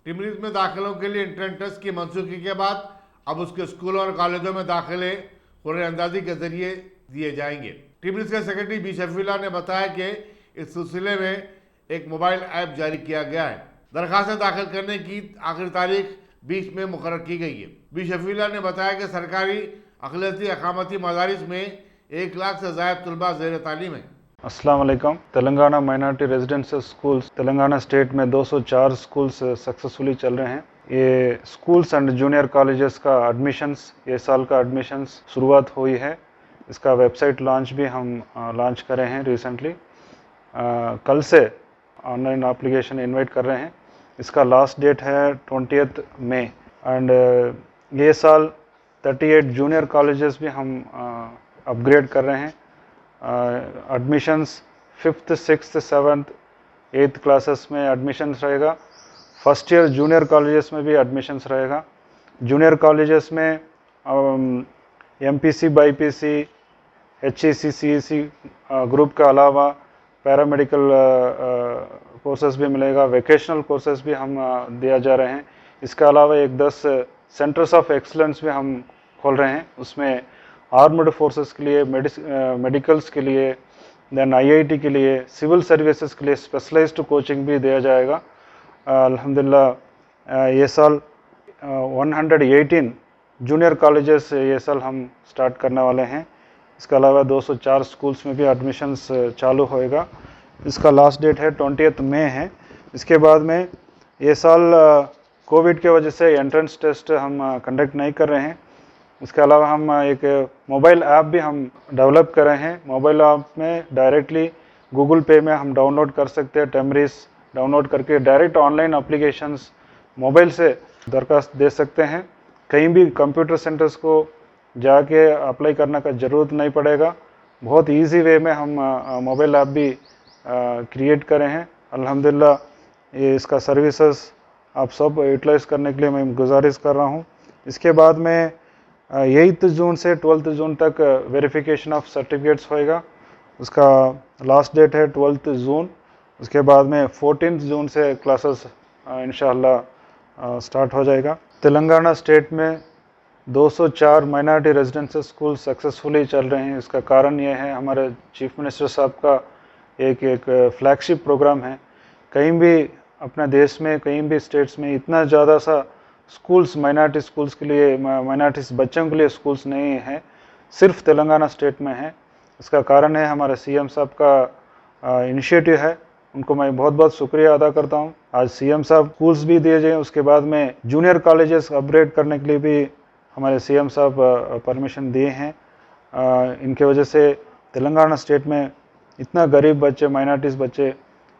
टिमरीज में दाखिलों के लिए इंट्रेंस टेस्ट की मनसूखी के बाद अब उसके स्कूलों और कॉलेजों में दाखिले कुरान अंदाजी के जरिए दिए जाएंगे। टिमरीज के सेक्रेटरी बी शफीउल्लाह ने बताया कि इस सिलसिले में एक मोबाइल ऐप जारी किया गया है। दरखास्तें दाखिल करने की आखिरी तारीख 20 में मुकर्रर की गई है। बी शफीउल्लाह ने बताया कि सरकारी अक़लियती अक़ामती मदारिस में 1 लाख से ज़ायद तलबा ज़ेर तालीम है। अस्सलाम वालेकुम। Telangana minority residential schools Telangana state में 204 स्कूल्स सक्सेसफुली चल रहे हैं। ये स्कूल्स एंड जूनियर कॉलेजेस का एडमिशन्स, ये साल का एडमिशन्स शुरुआत हुई है। इसका वेबसाइट लॉन्च भी हम लॉन्च करे हैं रिसेंटली। कल से ऑनलाइन एप्लीकेशन इनवाइट कर रहे हैं। इसका लास्ट डेट है 20 मई एंड ये साल 38 जूनियर कॉलेजेस भी हम अपग्रेड कर रहे हैं। Admissions 5th, 6th, 7th, 8th classes में एडमिशन्स रहेगा। फर्स्ट ईयर जूनियर कॉलेजेस में भी एडमिशन्स रहेगा। जूनियर कॉलेजेस में MPC, BIPC, HEC, CEC group के अलावा पैरामेडिकल कोर्सेज भी मिलेगा। वोकेशनल कोर्सेज भी हम दिया जा रहे हैं। इसके अलावा एक 10 सेंटर्स ऑफ एक्सलेंस भी हम खोल रहे हैं। उसमें आर्म्ड फोर्सेस के लिए, मेडिकल्स के लिए, देन IIT के लिए, सिविल सर्विसेज के लिए स्पेशलाइज्ड कोचिंग भी दिया जाएगा। अल्हम्दुलिल्लाह ये साल 118 जूनियर कॉलेजेस ये साल हम स्टार्ट करने वाले हैं। इसके अलावा 204 स्कूल्स में भी एडमिशन्स चालू होएगा। इसका लास्ट डेट है 20 मई है। इसके बाद में ये साल कोविड के वजह से एंट्रेंस टेस्ट हम कंडक्ट नहीं कर रहे हैं। इसके अलावा हम एक मोबाइल ऐप भी हम डेवलप कर रहे हैं। मोबाइल ऐप में डायरेक्टली गूगल पे में हम डाउनलोड कर सकते हैं। टेमरीज डाउनलोड करके डायरेक्ट ऑनलाइन एप्लीकेशंस मोबाइल से दरखास्त दे सकते हैं। कहीं भी कंप्यूटर सेंटर्स को जाके अप्लाई करने का ज़रूरत नहीं पड़ेगा। बहुत इजी वे में हम मोबाइल ऐप भी क्रिएट करे हैं। अल्हम्दुलिल्लाह ये इसका सर्विसेज आप सब यूटिलाइज़ करने के लिए मैं गुजारिश कर रहा हूँ। इसके बाद में 8 जून से 12 जून तक वेरिफिकेशन ऑफ सर्टिफिकेट्स होएगा। उसका लास्ट डेट है 12 जून। उसके बाद में 14 जून से क्लासेस इंशाअल्लाह स्टार्ट हो जाएगा। तेलंगाना स्टेट में 204 माइनॉरिटी रेजिडेंशियल स्कूल सक्सेसफुली चल रहे हैं। इसका कारण ये है, हमारे चीफ मिनिस्टर साहब का एक फ्लैगशिप प्रोग्राम है। कहीं भी अपने देश में, कहीं भी स्टेट्स में इतना ज़्यादा सा स्कूल्स माइनॉरिटी स्कूल्स के लिए, माइनॉरिटी बच्चों के लिए स्कूल्स नहीं है, सिर्फ तेलंगाना स्टेट में है। इसका कारण है हमारे CM साहब का इनिशिएटिव है। उनको मैं बहुत बहुत शुक्रिया अदा करता हूँ। आज CM साहब स्कूल्स भी दिए जाए, उसके बाद में जूनियर कॉलेजेस अपग्रेड करने के लिए भी हमारे CM साहब परमिशन दिए हैं। इनके वजह से तेलंगाना स्टेट में इतना गरीब बच्चे, माइनॉरिटीज़ बच्चे,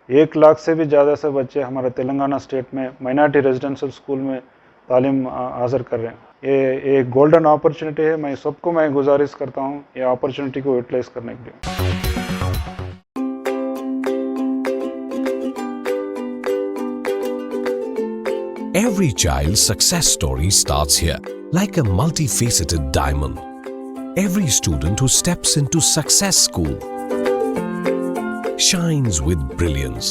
1 लाख से भी ज़्यादा से बच्चे हमारे तेलंगाना स्टेट में माइनॉरिटी रेजिडेंशियल स्कूल में तालीम हासिल कर रहे हैं। ये एक गोल्डन अपॉर्चुनिटी है। मैं सबको मैं गुजारिश करता हूँ ये अपॉर्चुनिटी को यूटिलाइज करने के लिए। Every child's success story starts here, like a multifaceted diamond. Every student who steps into Success School shines with brilliance,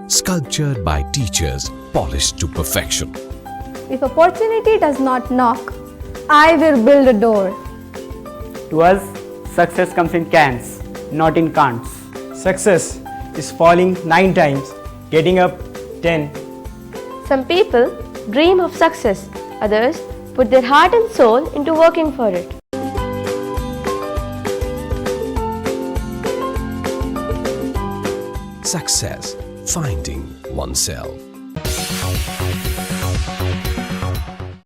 sculptured by teachers polished to perfection. If opportunity does not knock, I will build a door. To us, success comes in cans, not in can'ts. Success is falling 9 times, getting up 10. Some people dream of success, others put their heart and soul into working for it. Success, finding oneself.